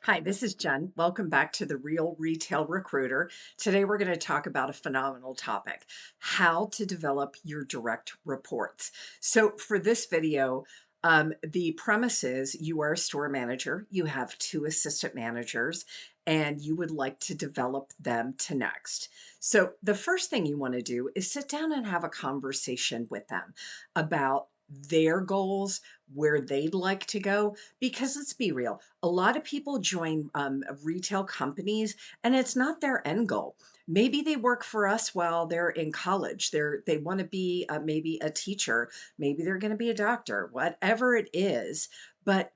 Hi, this is Jen. Welcome back to the Real Retail Recruiter. Today we're going to talk about a phenomenal topic, how to develop your direct reports. So for this video, the premise is you are a store manager, you have two assistant managers, and you would like to develop them to next. So the first thing you want to do is sit down and have a conversation with them about their goals, where they'd like to go. Because let's be real, a lot of people join retail companies and it's not their end goal. Maybe they work for us while they're in college. They want to be maybe a teacher, maybe they're going to be a doctor, whatever it is. But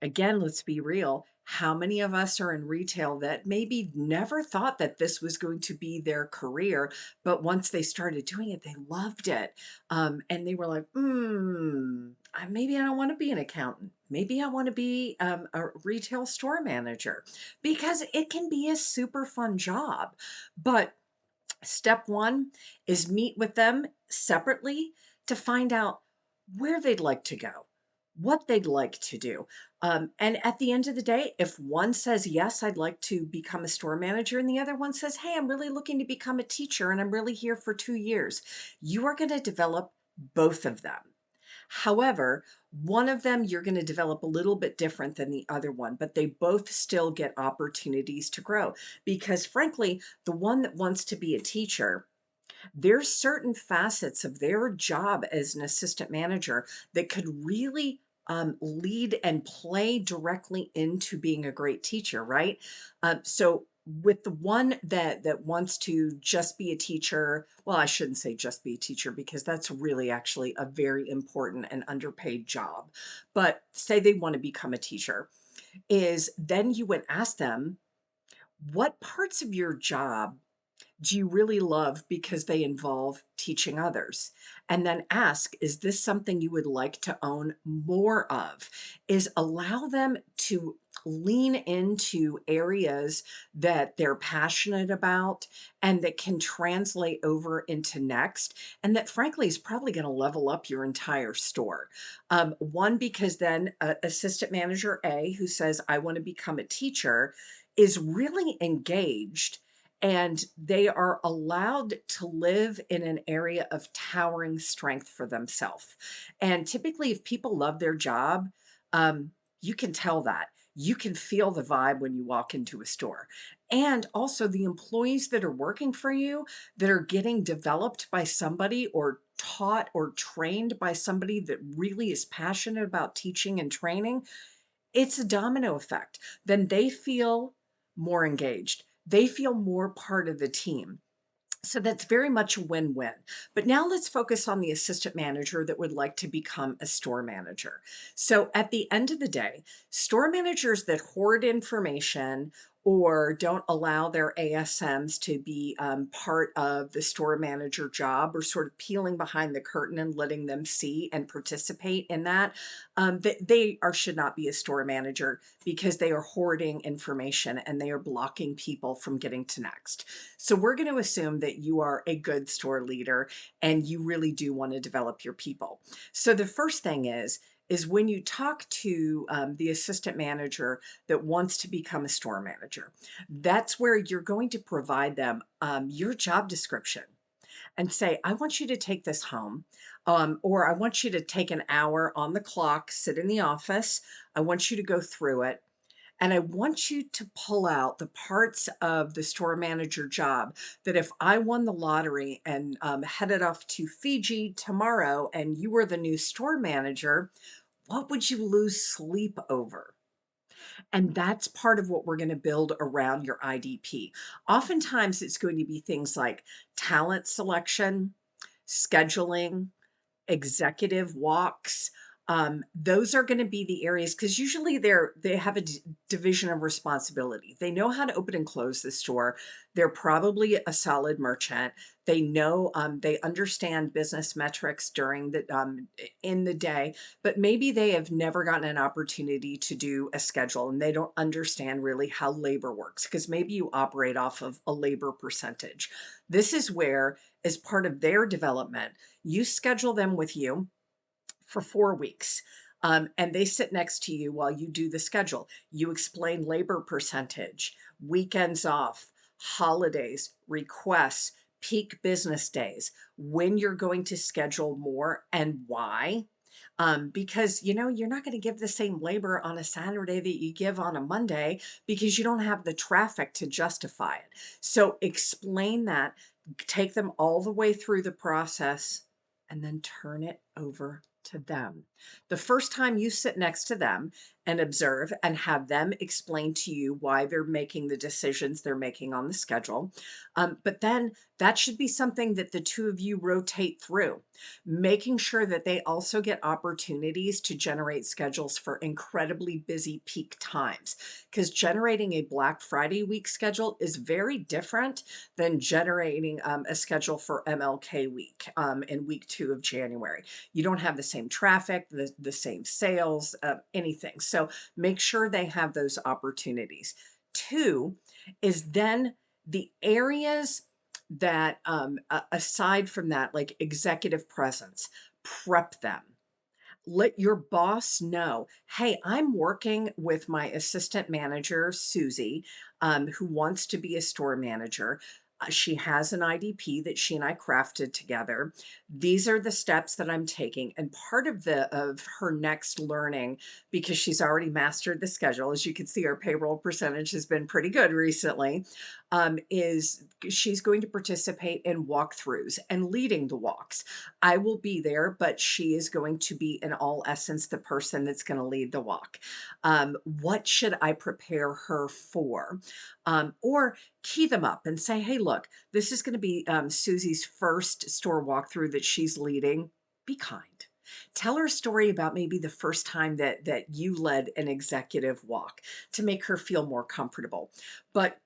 again, let's be real. How many of us are in retail that maybe never thought that this was going to be their career, but once they started doing it, they loved it. And they were like, maybe I don't want to be an accountant. Maybe I want to be a retail store manager because it can be a super fun job. But step one is meet with them separately to find out where they'd like to go, what they'd like to do. And at the end of the day, if one says, yes, I'd like to become a store manager, and the other one says, hey, I'm really looking to become a teacher and I'm really here for 2 years, you are going to develop both of them. However, one of them you're going to develop a little bit different than the other one, but they both still get opportunities to grow because, frankly, the one that wants to be a teacher, there's certain facets of their job as an assistant manager that could really lead and play directly into being a great teacher, right? So with the one that wants to just be a teacher, well, I shouldn't say just be a teacher because that's really actually a very important and underpaid job. But say they want to become a teacher, is then you would ask them, what parts of your job do you really love because they involve teaching others? And then ask, is this something you would like to own more of? Is allow them to lean into areas that they're passionate about and that can translate over into next. And that frankly is probably going to level up your entire store. One, because then assistant manager A, who says, I want to become a teacher, is really engaged and they are allowed to live in an area of towering strength for themselves. And typically, if people love their job, you can tell that. You can feel the vibe when you walk into a store. And also, the employees that are working for you that are getting developed by somebody or taught or trained by somebody that really is passionate about teaching and training, it's a domino effect. Then they feel more engaged. They feel more part of the team. So that's very much a win-win. But now let's focus on the assistant manager that would like to become a store manager. So at the end of the day, store managers that hoard information or don't allow their ASMs to be part of the store manager job or sort of peeling behind the curtain and letting them see and participate in that, they are should not be a store manager because they are hoarding information and they are blocking people from getting to next. So we're going to assume that you are a good store leader and you really do want to develop your people. So the first thing is when you talk to the assistant manager that wants to become a store manager, that's where you're going to provide them your job description and say, I want you to take this home, or I want you to take an hour on the clock, sit in the office. I want you to go through it. And I want you to pull out the parts of the store manager job that if I won the lottery and headed off to Fiji tomorrow and you were the new store manager, what would you lose sleep over? And that's part of what we're going to build around your IDP. Oftentimes, it's going to be things like talent selection, scheduling, executive walks. Those are going to be the areas because usually they have a division of responsibility. They know how to open and close the store. They're probably a solid merchant. They know they understand business metrics during the in the day, but maybe they have never gotten an opportunity to do a schedule and they don't understand really how labor works because maybe you operate off of a labor percentage. This is where, as part of their development, you schedule them with you for 4 weeks. And they sit next to you while you do the schedule. You explain labor percentage, weekends off, holidays, requests, peak business days, when you're going to schedule more and why. Because you're not going to give the same labor on a Saturday that you give on a Monday because you don't have the traffic to justify it. So explain that, take them all the way through the process, and then turn it over to them. The first time you sit next to them and observe and have them explain to you why they're making the decisions they're making on the schedule. But then that should be something that the two of you rotate through, making sure that they also get opportunities to generate schedules for incredibly busy peak times. Because generating a Black Friday week schedule is very different than generating a schedule for MLK week in week 2 of January. You don't have the same traffic, the same sales, anything. So make sure they have those opportunities. Two is then the areas that, aside from that, like executive presence, prep them. Let your boss know, hey, I'm working with my assistant manager, Susie, who wants to be a store manager. She has an IDP that she and I crafted together. These are the steps that I'm taking. And part of her next learning, because she's already mastered the schedule, as you can see, our payroll percentage has been pretty good recently, is she's going to participate in walkthroughs and leading the walks. I will be there, but she is going to be, in all essence, the person that's going to lead the walk. What should I prepare her for? Or key them up and say, hey, look, this is going to be Susie's first store walkthrough that she's leading. Be kind. Tell her a story about maybe the first time that you led an executive walk to make her feel more comfortable. But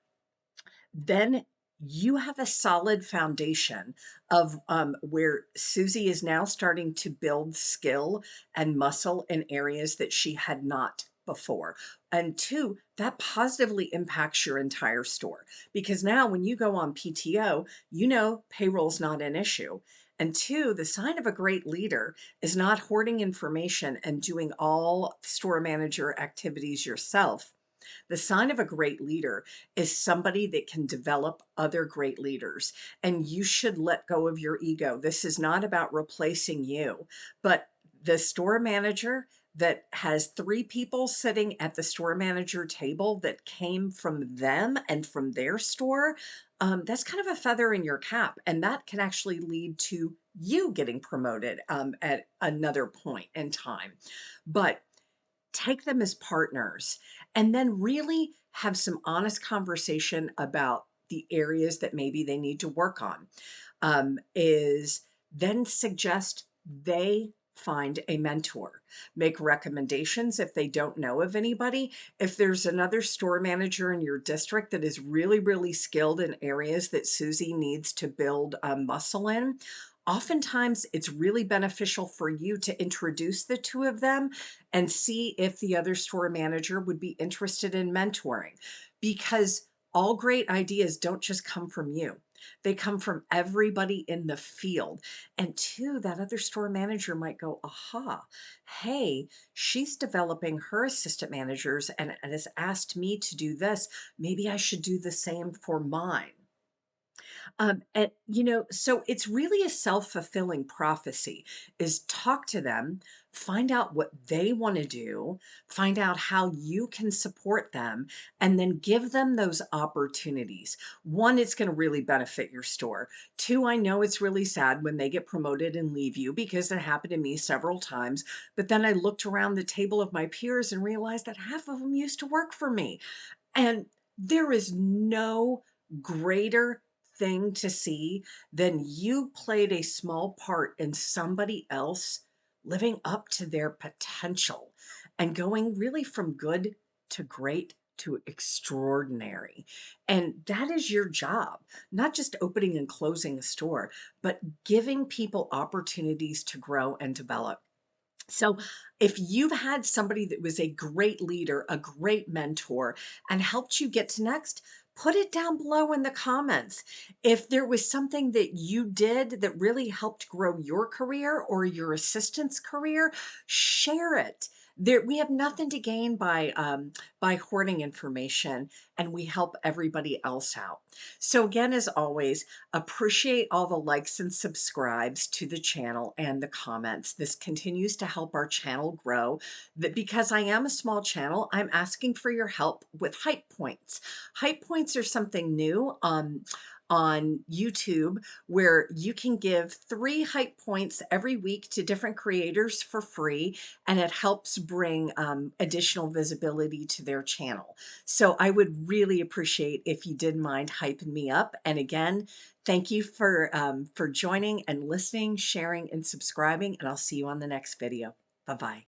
then you have a solid foundation of where Susie is now starting to build skill and muscle in areas that she had not before. And two, that positively impacts your entire store because now when you go on PTO, payroll's not an issue. And two, the sign of a great leader is not hoarding information and doing all store manager activities yourself. The sign of a great leader is somebody that can develop other great leaders. And you should let go of your ego. This is not about replacing you, but the store manager that has 3 people sitting at the store manager table that came from them and from their store, that's kind of a feather in your cap. And that can actually lead to you getting promoted at another point in time. But take them as partners and then really have some honest conversation about the areas that maybe they need to work on. Is then suggest they find a mentor, make recommendations if they don't know of anybody. If there's another store manager in your district that is really, really skilled in areas that Susie needs to build muscle in, oftentimes it's really beneficial for you to introduce the two of them and see if the other store manager would be interested in mentoring, because all great ideas don't just come from you. They come from everybody in the field. And two, that other store manager might go, aha, hey, she's developing her assistant managers and has asked me to do this. Maybe I should do the same for mine. And so it's really a self-fulfilling prophecy is talk to them, find out what they want to do, find out how you can support them, and then give them those opportunities. One, it's going to really benefit your store. Two, I know it's really sad when they get promoted and leave you because it happened to me several times. But then I looked around the table of my peers and realized that half of them used to work for me. And there is no greater thing to see than you played a small part in somebody else living up to their potential and going really from good to great to extraordinary. And that is your job, not just opening and closing a store, but giving people opportunities to grow and develop. So, if you've had somebody that was a great leader, a great mentor, and helped you get to next, put it down below in the comments. If there was something that you did that really helped grow your career or your assistant's career, share it. There, we have nothing to gain by hoarding information, and we help everybody else out. So again, as always, appreciate all the likes and subscribes to the channel and the comments. This continues to help our channel grow. That because I am a small channel, I'm asking for your help with hype points. Hype points are something new on YouTube where you can give 3 hype points every week to different creators for free, and it helps bring additional visibility to their channel. So I would really appreciate if you didn't mind hyping me up. And again, thank you for joining and listening, sharing, and subscribing, and I'll see you on the next video. Bye-bye.